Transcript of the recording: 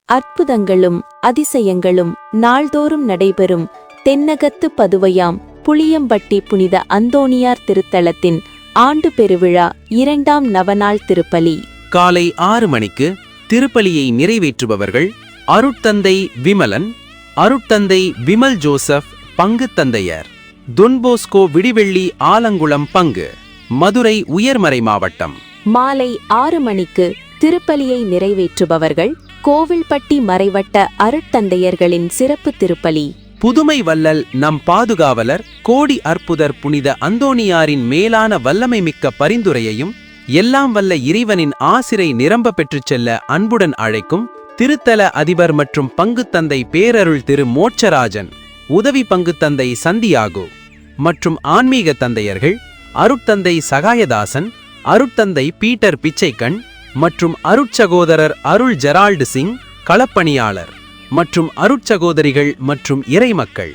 அற்புதங்களும் அதிசயங்களும் நாள்தோறும் நடைபெறும் தென்னகத்து பதுவையாம் புளியம்பட்டி புனித அந்தோணியார் திருத்தலத்தின் ஆண்டு பெருவிழா 2ஆம் நவநாள் திருப்பலி. காலை 6 மணிக்கு திருப்பலியை நிறைவேற்றுபவர்கள் அருட்தந்தை விமலன், அருட்தந்தை விமல் ஜோசப் பங்கு தந்தையர், தொன்போஸ்கோ விடிவெள்ளி ஆலங்குளம் பங்கு, மதுரை உயர்மறை மாவட்டம். மாலை 6 மணிக்கு திருப்பலியை நிறைவேற்றுபவர்கள் கோவில்பட்டி மறைவட்ட அருட்தந்தையர்களின் சிறப்பு திருப்பலி. புதுமை வள்ளல் நம் பாதுகாவலர் கோடி அற்புதர் புனித அந்தோணியாரின் மேலான வல்லமை மிக்க பரிந்துரையையும் எல்லாம் வல்ல இறைவனின் ஆசிரை நிரம்ப பெற்றுச் செல்ல அன்புடன் அழைக்கும் திருத்தல அதிபர் மற்றும் பங்குத்தந்தை பேரருள் திரு மோட்சராஜன், உதவி பங்குத்தந்தை சந்தியாகோ மற்றும் ஆன்மீக தந்தையர்கள் அருட்தந்தை சகாயதாசன், அருட்தந்தை பீட்டர் பிச்சைக்கண் மற்றும் அருட்சகோதரர் அருள் ஜெரால்டு சிங் களப்பணியாளர் மற்றும் அருட்சகோதரிகள் மற்றும் இறைமக்கள்.